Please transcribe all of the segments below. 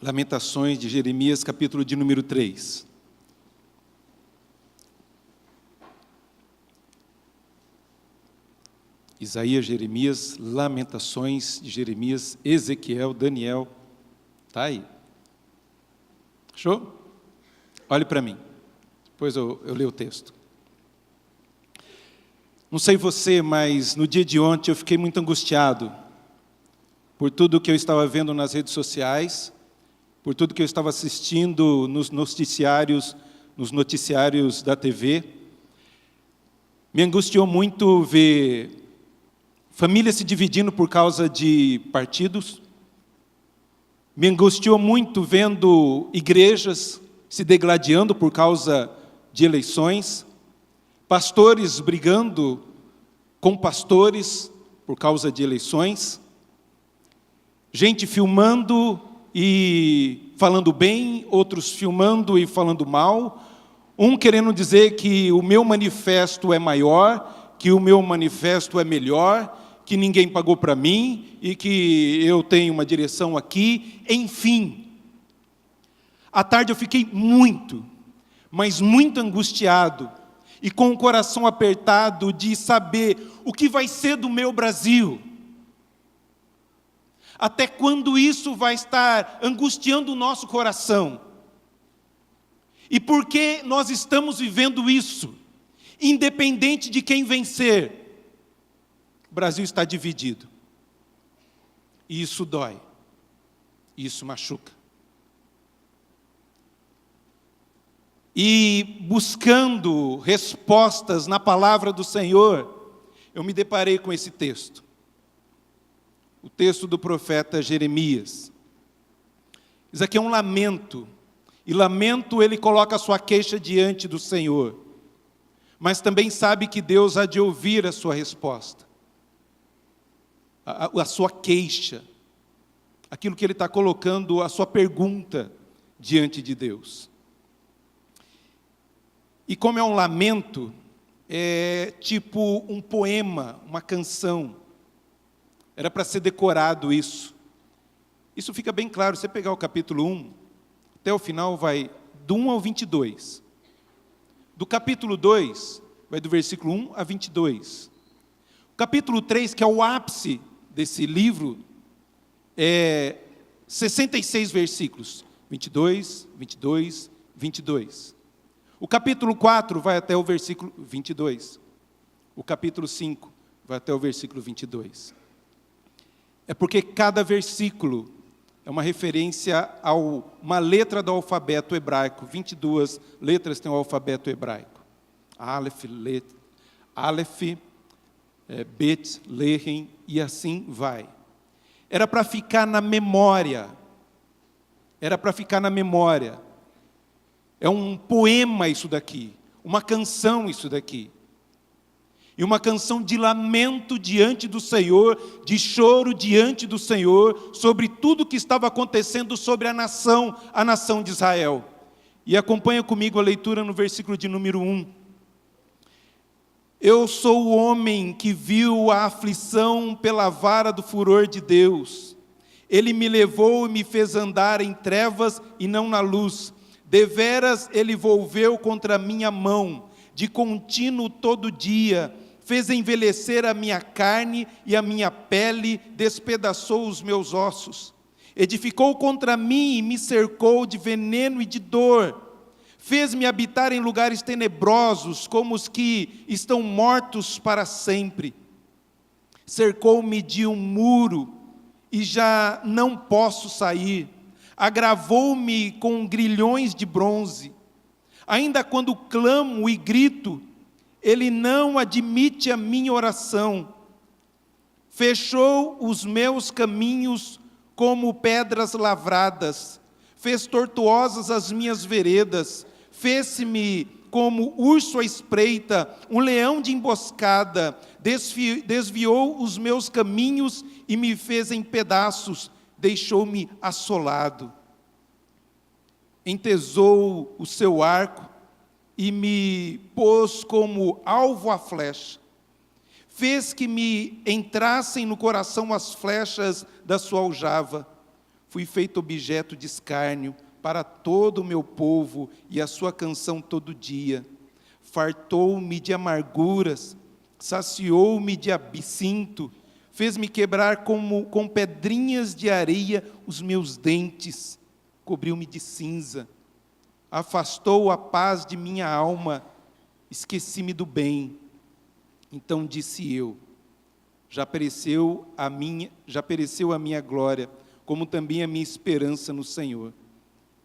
Lamentações de Jeremias, capítulo de número 3. Isaías, Jeremias, Lamentações de Jeremias, Ezequiel, Daniel. Está aí. Achou? Olhe para mim. Depois eu leio o texto. Não sei você, mas no dia de ontem eu fiquei muito angustiado por tudo que eu estava vendo nas redes sociais, por tudo que eu estava assistindo nos noticiários da TV. Me angustiou muito ver famílias se dividindo por causa de partidos. Me angustiou muito vendo igrejas se degladiando por causa de eleições, pastores brigando com pastores por causa de eleições, gente filmando e falando bem, outros filmando e falando mal, um querendo dizer que o meu manifesto é maior, que o meu manifesto é melhor, que ninguém pagou para mim e que eu tenho uma direção aqui, enfim. À tarde eu fiquei muito, mas muito angustiado e com o coração apertado de saber o que vai ser do meu Brasil. Até quando isso vai estar angustiando o nosso coração? E por que nós estamos vivendo isso? Independente de quem vencer, o Brasil está dividido. E isso dói. E isso machuca. E buscando respostas na palavra do Senhor, eu me deparei com esse texto. O texto do profeta Jeremias. Isso aqui é um lamento. E lamento, ele coloca a sua queixa diante do Senhor. Mas também sabe que Deus há de ouvir a sua resposta. A sua queixa. Aquilo que ele está colocando, a sua pergunta diante de Deus. E como é um lamento, é tipo um poema, uma canção. Era para ser decorado isso. Isso fica bem claro, você pegar o capítulo 1, até o final vai do 1 ao 22. Do capítulo 2, vai do versículo 1 a 22. O capítulo 3, que é o ápice desse livro, é 66 versículos. 22, 22, 22. O capítulo 4 vai até o versículo 22. O capítulo 5 vai até o versículo 22. É porque cada versículo é uma referência a uma letra do alfabeto hebraico. 22 letras tem o alfabeto hebraico. Aleph, Bet, Lehem, e assim vai. Era para ficar na memória. Era para ficar na memória. É um poema isso daqui. Uma canção isso daqui. E uma canção de lamento diante do Senhor, de choro diante do Senhor, sobre tudo que estava acontecendo sobre a nação de Israel. E acompanha comigo a leitura no versículo de número 1. Eu sou o homem que viu a aflição pela vara do furor de Deus. Ele me levou e me fez andar em trevas e não na luz. Deveras ele volveu contra a minha mão, de contínuo todo dia, fez envelhecer a minha carne e a minha pele, despedaçou os meus ossos. Edificou contra mim e me cercou de veneno e de dor. Fez-me habitar em lugares tenebrosos, como os que estão mortos para sempre. Cercou-me de um muro e já não posso sair. Agravou-me com grilhões de bronze. Ainda quando clamo e grito, ele não admite a minha oração. Fechou os meus caminhos como pedras lavradas. Fez tortuosas as minhas veredas. Fez-me como urso à espreita, um leão de emboscada. Desviou os meus caminhos e me fez em pedaços. Deixou-me assolado. Entesou o seu arco e me pôs como alvo à flecha. Fez que me entrassem no coração as flechas da sua aljava. Fui feito objeto de escárnio para todo o meu povo, e a sua canção todo dia. Fartou-me de amarguras, saciou-me de absinto, fez-me quebrar com pedrinhas de areia os meus dentes, cobriu-me de cinza, afastou a paz de minha alma, esqueci-me do bem. Então disse eu, já pereceu a minha glória, como também a minha esperança no Senhor.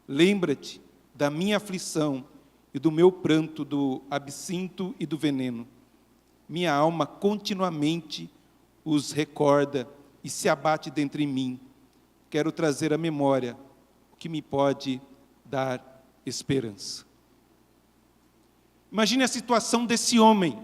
Lembra-te da minha aflição e do meu pranto, do absinto e do veneno. Minha alma continuamente os recorda e se abate dentro em mim. Quero trazer à memória o que me pode dar esperança. Imagine a situação desse homem,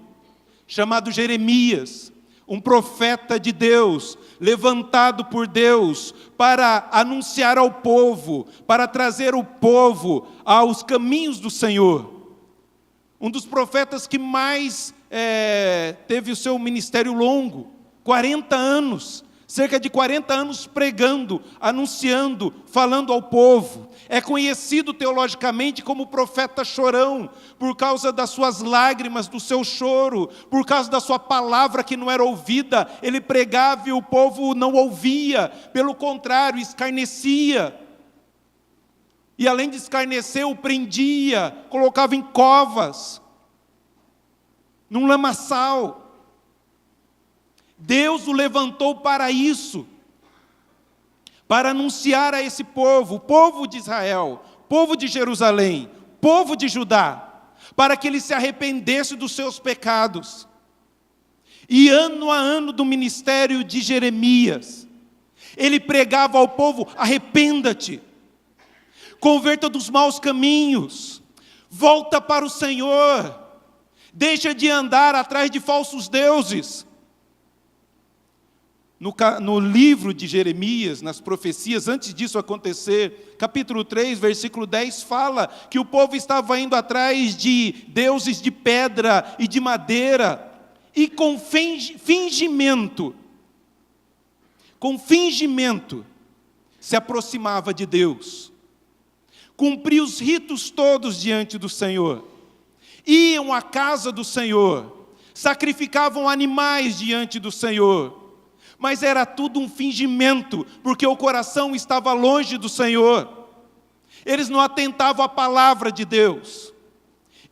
chamado Jeremias, um profeta de Deus, levantado por Deus para anunciar ao povo, para trazer o povo aos caminhos do Senhor. Um dos profetas que mais teve o seu ministério longo, 40 anos, cerca de 40 anos pregando, anunciando, falando ao povo. É conhecido teologicamente como profeta chorão, por causa das suas lágrimas, do seu choro, por causa da sua palavra que não era ouvida. Ele pregava e o povo não ouvia, pelo contrário, escarnecia. E além de escarnecer, o prendia, colocava em covas, num lamaçal. Deus o levantou para isso, para anunciar a esse povo, o povo de Israel, povo de Jerusalém, povo de Judá, para que ele se arrependesse dos seus pecados. E ano a ano do ministério de Jeremias, ele pregava ao povo: arrependa-te, converta dos maus caminhos, volta para o Senhor, deixa de andar atrás de falsos deuses. No livro de Jeremias, nas profecias, antes disso acontecer, capítulo 3, versículo 10, fala que o povo estava indo atrás de deuses de pedra e de madeira, e com fingimento, se aproximava de Deus, cumpria os ritos todos diante do Senhor, iam à casa do Senhor, sacrificavam animais diante do Senhor, mas era tudo um fingimento, porque o coração estava longe do Senhor. Eles não atentavam à palavra de Deus.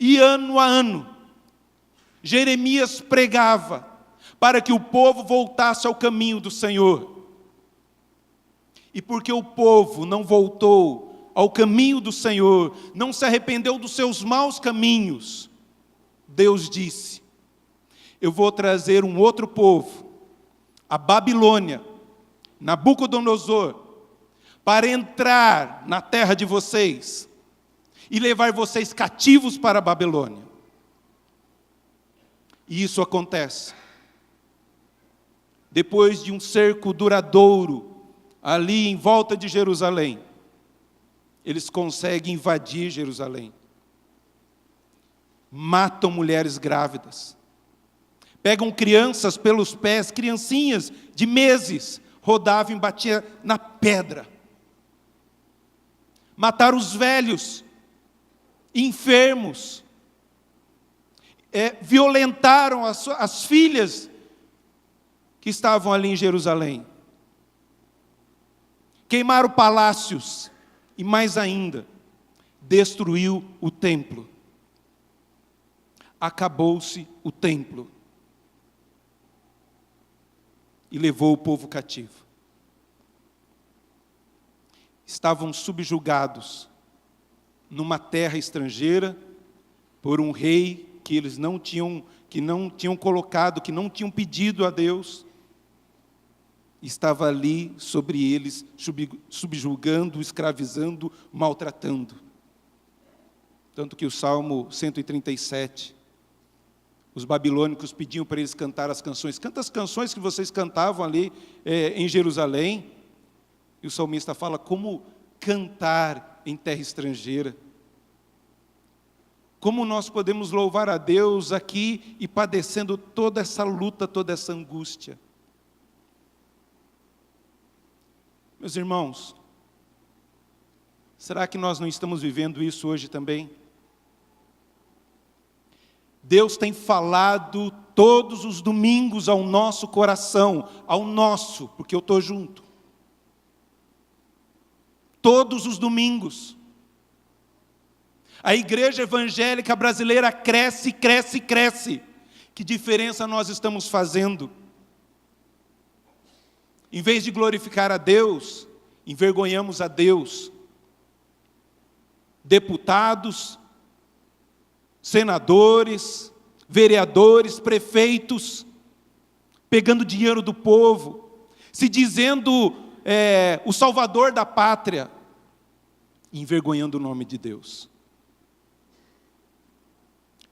E ano a ano, Jeremias pregava para que o povo voltasse ao caminho do Senhor. E porque o povo não voltou ao caminho do Senhor, não se arrependeu dos seus maus caminhos, Deus disse: eu vou trazer um outro povo, a Babilônia, Nabucodonosor, para entrar na terra de vocês e levar vocês cativos para a Babilônia. E isso acontece. Depois de um cerco duradouro, ali em volta de Jerusalém, eles conseguem invadir Jerusalém. Matam mulheres grávidas. Pegam crianças pelos pés, criancinhas de meses, rodavam e batiam na pedra. Mataram os velhos, enfermos. Violentaram as filhas que estavam ali em Jerusalém. Queimaram palácios e, mais ainda, destruiu o templo. Acabou-se o templo. E levou o povo cativo. Estavam subjugados numa terra estrangeira por um rei que eles não tinham colocado, que não tinham pedido a Deus. Estava ali sobre eles, subjugando, escravizando, maltratando. Tanto que o Salmo 137, os babilônicos pediam para eles cantar as canções. Canta as canções que vocês cantavam ali em Jerusalém. E o salmista fala: como cantar em terra estrangeira? Como nós podemos louvar a Deus aqui e padecendo toda essa luta, toda essa angústia? Meus irmãos, Será que nós não estamos vivendo isso hoje também? Deus tem falado todos os domingos ao nosso coração, ao nosso, porque eu estou junto. Todos os domingos. A igreja evangélica brasileira cresce, cresce, cresce. Que diferença nós estamos fazendo? Em vez de glorificar a Deus, envergonhamos a Deus. Deputados, senadores, vereadores, prefeitos, pegando dinheiro do povo, se dizendo o salvador da pátria, envergonhando o nome de Deus.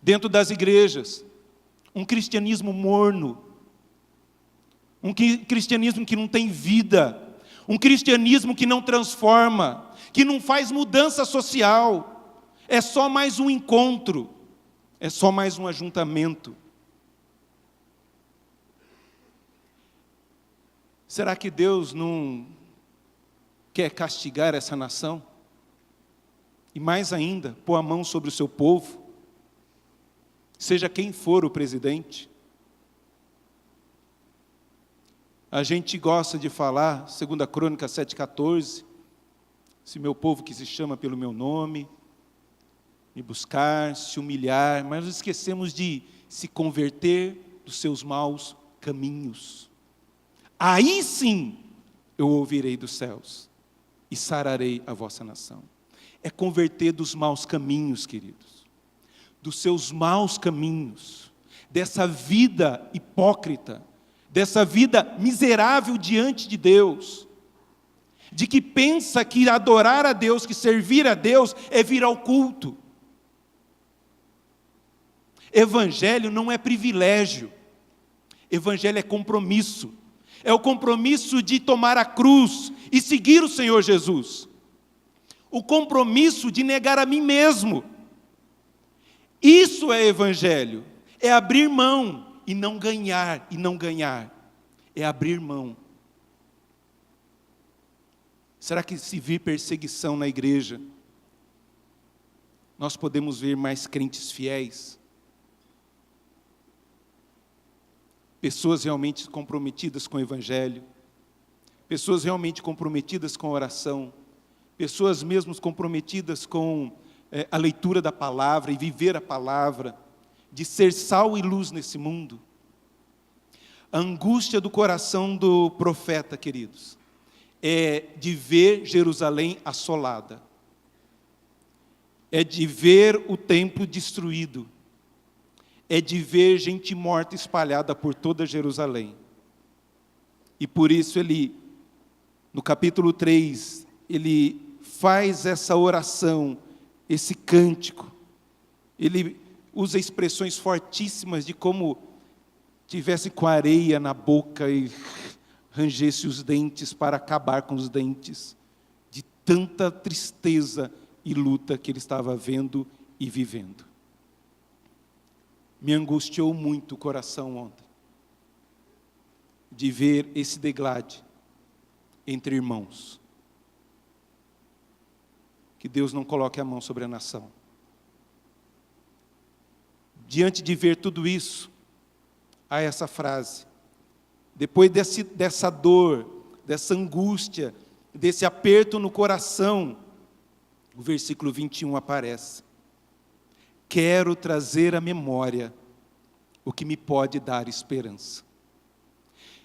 Dentro das igrejas, um cristianismo morno, um cristianismo que não tem vida, um cristianismo que não transforma, que não faz mudança social, é só mais um encontro, é só mais um ajuntamento. Será que Deus não quer castigar essa nação? E mais ainda, pôr a mão sobre o seu povo? Seja quem for o presidente. A gente gosta de falar, 2 Crônicas 7,14, se meu povo que se chama pelo meu nome, me buscar, se humilhar, mas nós esquecemos de se converter dos seus maus caminhos. Aí sim eu ouvirei dos céus e sararei a vossa nação. É converter dos maus caminhos, queridos, dos seus maus caminhos, dessa vida hipócrita, dessa vida miserável diante de Deus, de que pensa que adorar a Deus, que servir a Deus é vir ao culto. Evangelho não é privilégio, evangelho é compromisso. É o compromisso de tomar a cruz e seguir o Senhor Jesus. O compromisso de negar a mim mesmo. Isso é evangelho. É abrir mão e não ganhar, É abrir mão. Será que se vir perseguição na igreja, nós podemos ver mais crentes fiéis? Pessoas realmente comprometidas com o evangelho, pessoas realmente comprometidas com a oração, pessoas mesmo comprometidas com a leitura da palavra e viver a palavra, de ser sal e luz nesse mundo. A angústia do coração do profeta, queridos, é de ver Jerusalém assolada, é de ver o templo destruído, é de ver gente morta espalhada por toda Jerusalém. E por isso ele, no capítulo 3, ele faz essa oração, esse cântico. Ele usa expressões fortíssimas de como tivesse com areia na boca e rangesse os dentes para acabar com os dentes, de tanta tristeza e luta que ele estava vendo e vivendo. Me angustiou muito o coração ontem, de ver esse deglade entre irmãos. Que Deus não coloque a mão sobre a nação. Diante de ver tudo isso, há essa frase. Depois dessa dor, dessa angústia, desse aperto no coração, o versículo 21 aparece. Quero trazer à memória o que me pode dar esperança.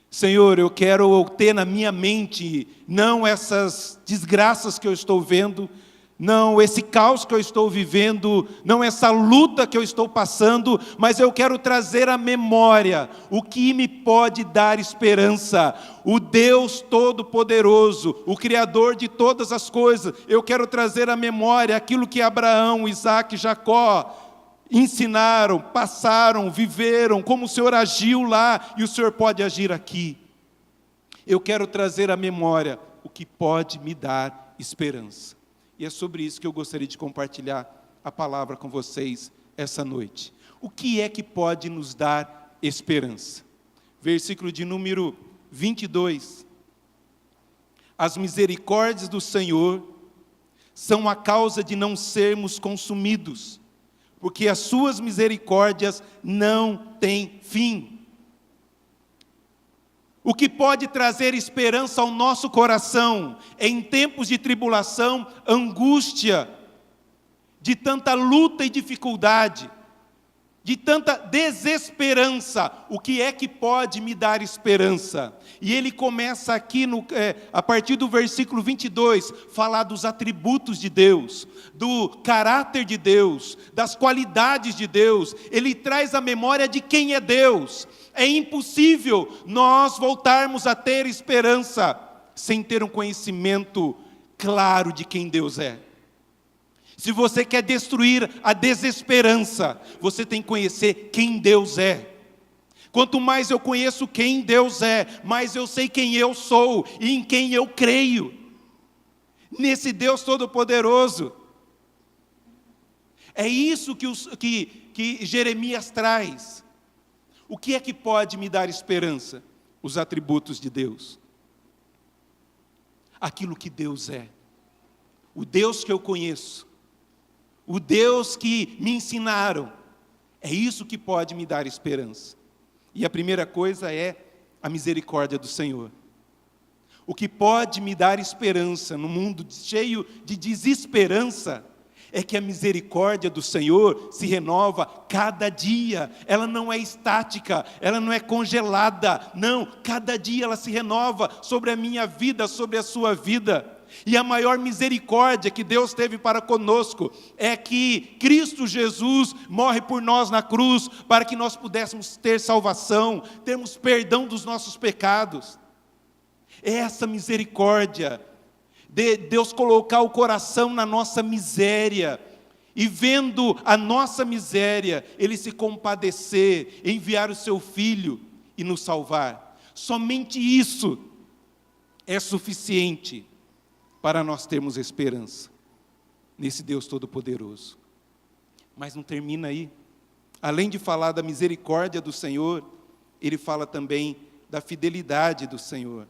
Senhor, eu quero ter na minha mente, não essas desgraças que eu estou vendo, não esse caos que eu estou vivendo, não essa luta que eu estou passando, mas eu quero trazer à memória o que me pode dar esperança. O Deus Todo-Poderoso, o Criador de todas as coisas. Eu quero trazer à memória aquilo que Abraão, Isaac e Jacó ensinaram, passaram, viveram, como o Senhor agiu lá e o Senhor pode agir aqui. Eu quero trazer à memória o que pode me dar esperança. E é sobre isso que eu gostaria de compartilhar a palavra com vocês essa noite. O que é que pode nos dar esperança? Versículo de número 22. As misericórdias do Senhor são a causa de não sermos consumidos, porque as suas misericórdias não têm fim. O que pode trazer esperança ao nosso coração em tempos de tribulação, angústia, de tanta luta e dificuldade, de tanta desesperança, o que é que pode me dar esperança? E ele começa aqui, a partir do versículo 22, falar dos atributos de Deus, do caráter de Deus, das qualidades de Deus. Ele traz a memória de quem é Deus. É impossível nós voltarmos a ter esperança sem ter um conhecimento claro de quem Deus é. Se você quer destruir a desesperança, você tem que conhecer quem Deus é. Quanto mais eu conheço quem Deus é, mais eu sei quem eu sou e em quem eu creio. Nesse Deus Todo-Poderoso. É isso que Jeremias traz. O que é que pode me dar esperança? Os atributos de Deus. Aquilo que Deus é. O Deus que eu conheço. O Deus que me ensinaram. É isso que pode me dar esperança. E a primeira coisa é a misericórdia do Senhor. O que pode me dar esperança no mundo cheio de desesperança é que a misericórdia do Senhor se renova cada dia. Ela não é estática, ela não é congelada. Não, cada dia ela se renova sobre a minha vida, sobre a sua vida. E a maior misericórdia que Deus teve para conosco é que Cristo Jesus morre por nós na cruz, para que nós pudéssemos ter salvação, termos perdão dos nossos pecados. É essa misericórdia de Deus colocar o coração na nossa miséria, e vendo a nossa miséria, Ele se compadecer, enviar o Seu Filho e nos salvar. Somente isso é suficiente para nós termos esperança nesse Deus Todo-Poderoso. Mas não termina aí. Além de falar da misericórdia do Senhor, ele fala também da fidelidade do Senhor.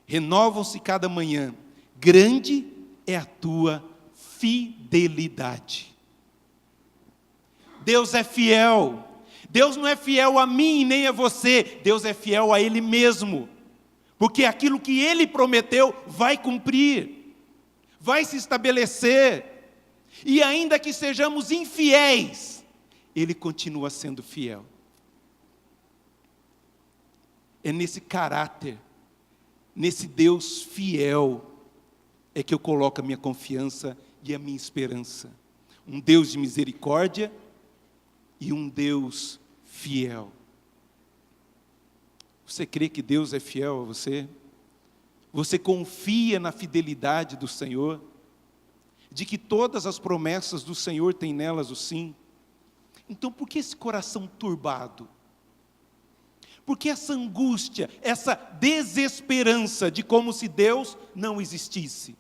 Renovam-se cada manhã, grande é a tua fidelidade. Deus é fiel. Deus não é fiel a mim nem a você, Deus é fiel a Ele mesmo. Porque aquilo que Ele prometeu vai cumprir, vai se estabelecer. E ainda que sejamos infiéis, Ele continua sendo fiel. É nesse caráter, nesse Deus fiel, é que eu coloco a minha confiança e a minha esperança. Um Deus de misericórdia e um Deus fiel. Você crê que Deus é fiel a você? Você confia na fidelidade do Senhor? De que todas as promessas do Senhor têm nelas o sim? Então por que esse coração turbado? Por que essa angústia, essa desesperança de como se Deus não existisse?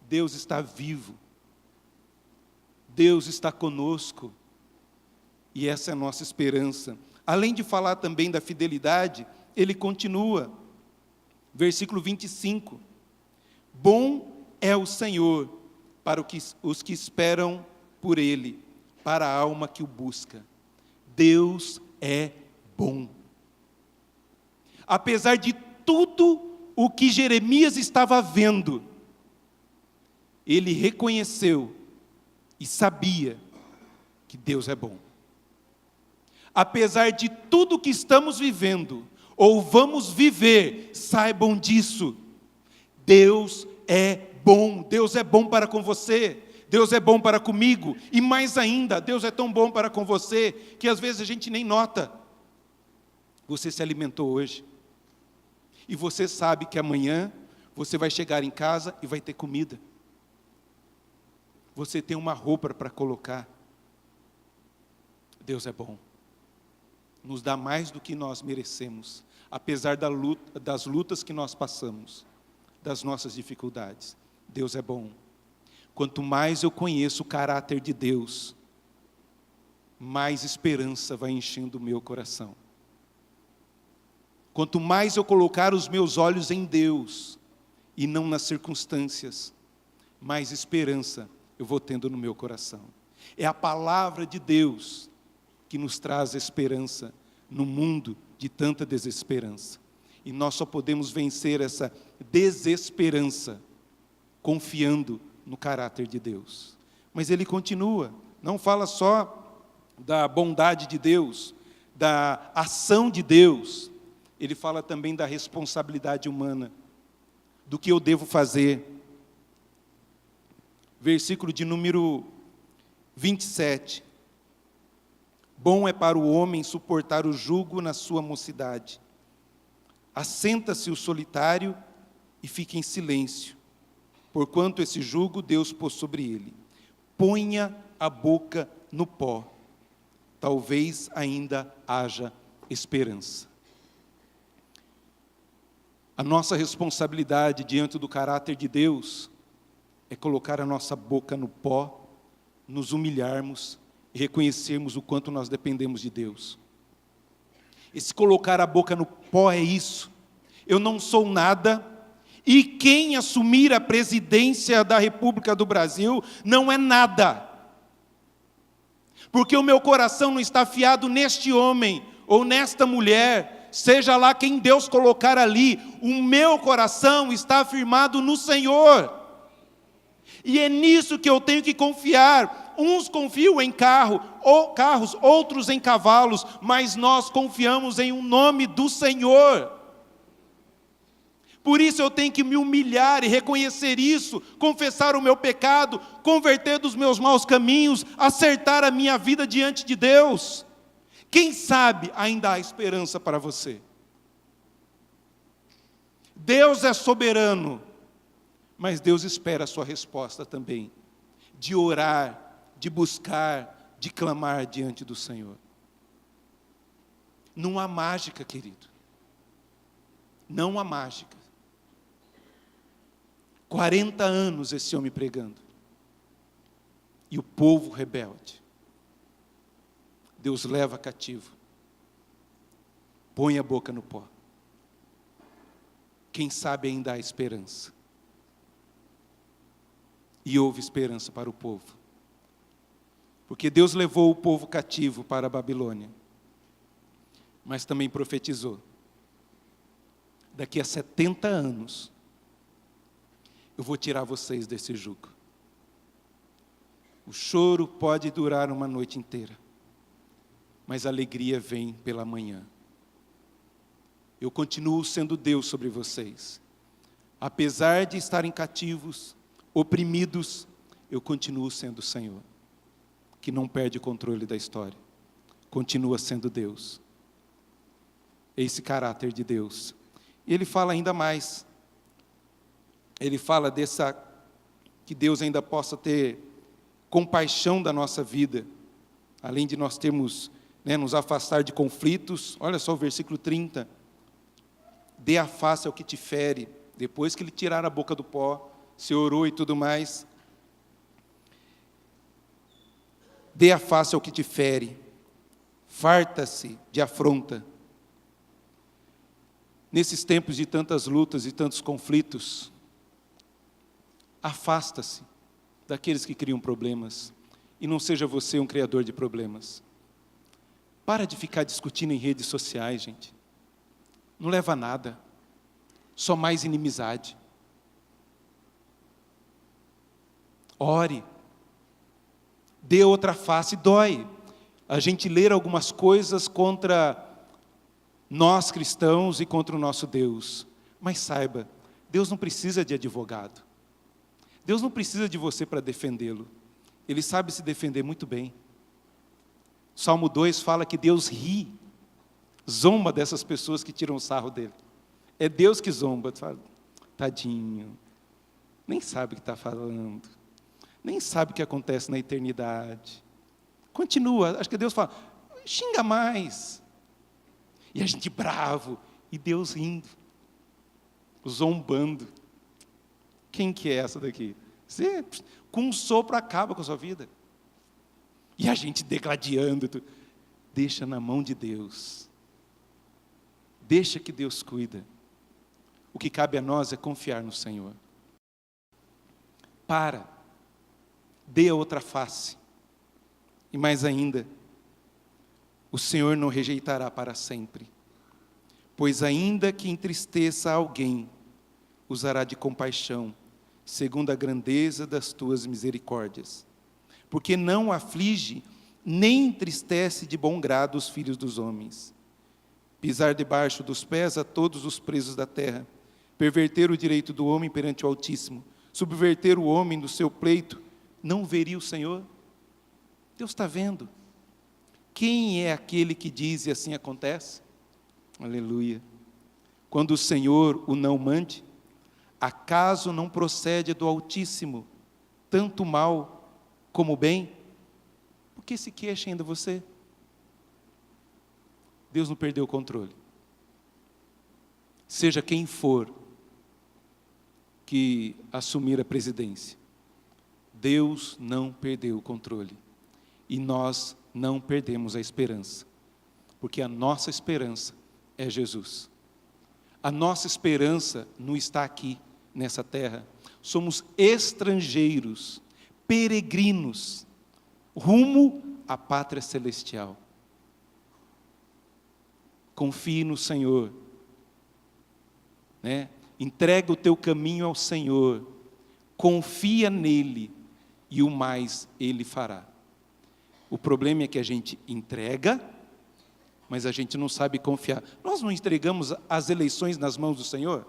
Deus está vivo. Deus está conosco. E essa é a nossa esperança. Além de falar também da fidelidade, ele continua, versículo 25, bom é o Senhor para os que esperam por Ele, para a alma que o busca. Deus é bom. Apesar de tudo o que Jeremias estava vendo, ele reconheceu e sabia que Deus é bom. Apesar de tudo que estamos vivendo, ou vamos viver, saibam disso. Deus é bom. Deus é bom para com você. Deus é bom para comigo. E mais ainda, Deus é tão bom para com você, que às vezes a gente nem nota. Você se alimentou hoje. E você sabe que amanhã você vai chegar em casa e vai ter comida. Você tem uma roupa para colocar. Deus é bom. Nos dá mais do que nós merecemos, apesar das lutas que nós passamos, das nossas dificuldades. Deus é bom. Quanto mais eu conheço o caráter de Deus, mais esperança vai enchendo o meu coração. Quanto mais eu colocar os meus olhos em Deus, e não nas circunstâncias, mais esperança eu vou tendo no meu coração. É a palavra de Deus que nos traz esperança no mundo de tanta desesperança. E nós só podemos vencer essa desesperança confiando no caráter de Deus. Mas ele continua, não fala só da bondade de Deus, da ação de Deus, ele fala também da responsabilidade humana, do que eu devo fazer. Versículo de número 27. Bom é para o homem suportar o jugo na sua mocidade. Assenta-se o solitário e fica em silêncio, porquanto esse jugo Deus pôs sobre ele. Ponha a boca no pó, talvez ainda haja esperança. A nossa responsabilidade diante do caráter de Deus é colocar a nossa boca no pó, nos humilharmos e reconhecermos o quanto nós dependemos de Deus. Esse colocar a boca no pó é isso. Eu não sou nada, e quem assumir a presidência da República do Brasil não é nada. Porque o meu coração não está fiado neste homem ou nesta mulher, seja lá quem Deus colocar ali, o meu coração está firmado no Senhor. E é nisso que eu tenho que confiar. Uns confiam em carros, outros em cavalos, mas nós confiamos em um nome do Senhor. Por isso eu tenho que me humilhar e reconhecer isso, confessar o meu pecado, converter dos meus maus caminhos, acertar a minha vida diante de Deus. Quem sabe ainda há esperança para você. Deus é soberano, mas Deus espera a sua resposta também, de orar, de buscar, de clamar diante do Senhor. Não há mágica, querido. Não há mágica. 40 anos esse homem pregando. E o povo rebelde. Deus leva cativo. Põe a boca no pó. Quem sabe ainda há esperança. E houve esperança para o povo. Porque Deus levou o povo cativo para a Babilônia. Mas também profetizou. Daqui a 70 anos, eu vou tirar vocês desse jugo. O choro pode durar uma noite inteira, mas a alegria vem pela manhã. Eu continuo sendo Deus sobre vocês. Apesar de estarem cativos, oprimidos, eu continuo sendo o Senhor, que não perde o controle da história. Continua sendo Deus. Esse caráter de Deus. E ele fala ainda mais. Ele fala que Deus ainda possa ter compaixão da nossa vida, além de nós termos, nos afastar de conflitos. Olha só o versículo 30. Dê a face ao que te fere. Depois que ele tirar a boca do pó, se orou e tudo mais. Dê a face ao que te fere. Farta-se de afronta. Nesses tempos de tantas lutas e tantos conflitos, afasta-se daqueles que criam problemas, e não seja você um criador de problemas. Para de ficar discutindo em redes sociais, gente. Não leva a nada, só mais inimizade. Ore, dê outra face, dói. A gente ler algumas coisas contra nós cristãos e contra o nosso Deus. Mas saiba, Deus não precisa de advogado. Deus não precisa de você para defendê-lo. Ele sabe se defender muito bem. Salmo 2 fala que Deus ri, zomba dessas pessoas que tiram sarro dele. É Deus que zomba. Fala, tadinho, nem sabe o que está falando, nem sabe o que acontece na eternidade. Continua, acho que Deus fala, xinga mais. E a gente bravo, e Deus rindo, zombando. Quem que é essa daqui? Você, com um sopro, acaba com a sua vida. E a gente degladiando. Deixa na mão de Deus. Deixa que Deus cuida. O que cabe a nós é confiar no Senhor. Dê a outra face. E mais ainda, o Senhor não rejeitará para sempre. Pois ainda que entristeça alguém, usará de compaixão, segundo a grandeza das tuas misericórdias. Porque não aflige, nem entristece de bom grado os filhos dos homens. Pisar debaixo dos pés a todos os presos da terra, perverter o direito do homem perante o Altíssimo, subverter o homem do seu pleito, não veria o Senhor? Deus está vendo. Quem é aquele que diz e assim acontece? Aleluia. Quando o Senhor o não mande, acaso não procede do Altíssimo, tanto mal como bem? Por que se queixa ainda você? Deus não perdeu o controle. Seja quem for que assumir a presidência, Deus não perdeu o controle. E nós não perdemos a esperança, porque a nossa esperança é Jesus. A nossa esperança não está aqui, nessa terra. Somos estrangeiros, peregrinos, rumo à pátria celestial. Confie no Senhor, né? Entrega o teu caminho ao Senhor, confia nele, e o mais Ele fará. O problema é que a gente entrega, mas a gente não sabe confiar. Nós não entregamos as eleições nas mãos do Senhor?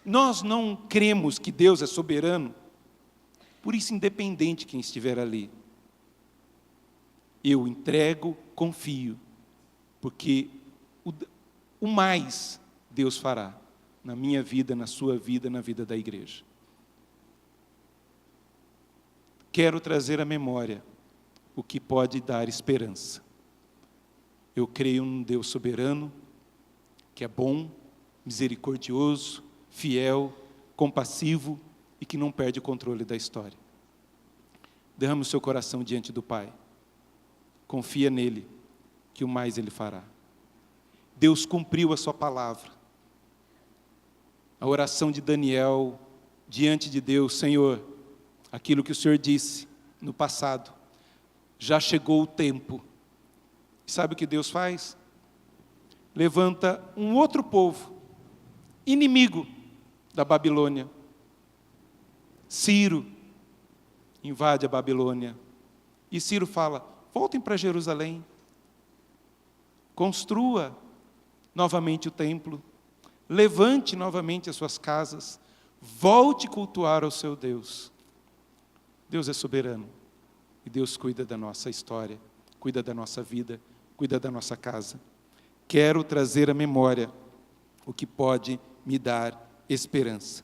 Nós não cremos que Deus é soberano? Por isso, independente quem estiver ali, eu entrego, confio, porque o mais Deus fará na minha vida, na sua vida, na vida da igreja. Quero trazer à memória o que pode dar esperança. Eu creio num Deus soberano, que é bom, misericordioso, fiel, compassivo e que não perde o controle da história. Derrame o seu coração diante do Pai. Confia nele, que o mais Ele fará. Deus cumpriu a sua palavra. A oração de Daniel diante de Deus: Senhor, aquilo que o Senhor disse no passado, já chegou o tempo. E sabe o que Deus faz? Levanta um outro povo, inimigo da Babilônia. Ciro invade a Babilônia. E Ciro fala: voltem para Jerusalém. Construa novamente o templo. Levante novamente as suas casas. Volte a cultuar ao seu Deus. Deus é soberano. E Deus cuida da nossa história, cuida da nossa vida, cuida da nossa casa. Quero trazer à memória o que pode me dar esperança.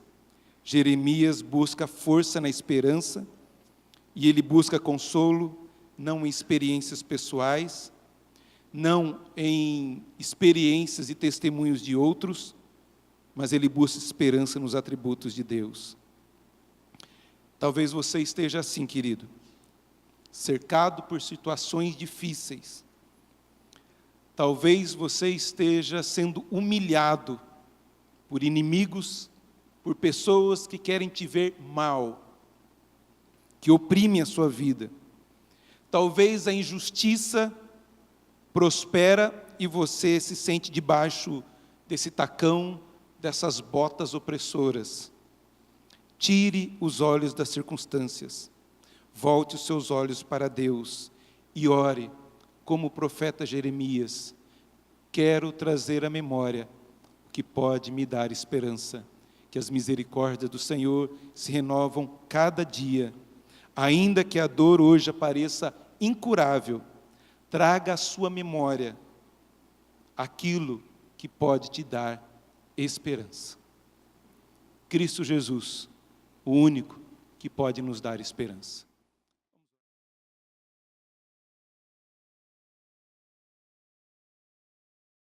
Jeremias busca força na esperança, e ele busca consolo, não em experiências pessoais, não em experiências e testemunhos de outros, mas ele busca esperança nos atributos de Deus. Talvez você esteja assim, querido, cercado por situações difíceis. Talvez você esteja sendo humilhado por inimigos, por pessoas que querem te ver mal, que oprimem a sua vida. Talvez a injustiça prospera e você se sente debaixo desse tacão, dessas botas opressoras. Tire os olhos das circunstâncias, volte os seus olhos para Deus e ore, como o profeta Jeremias: quero trazer à memória o que pode me dar esperança, que as misericórdias do Senhor se renovam cada dia, ainda que a dor hoje pareça incurável, traga à sua memória aquilo que pode te dar esperança. Cristo Jesus, o único que pode nos dar esperança.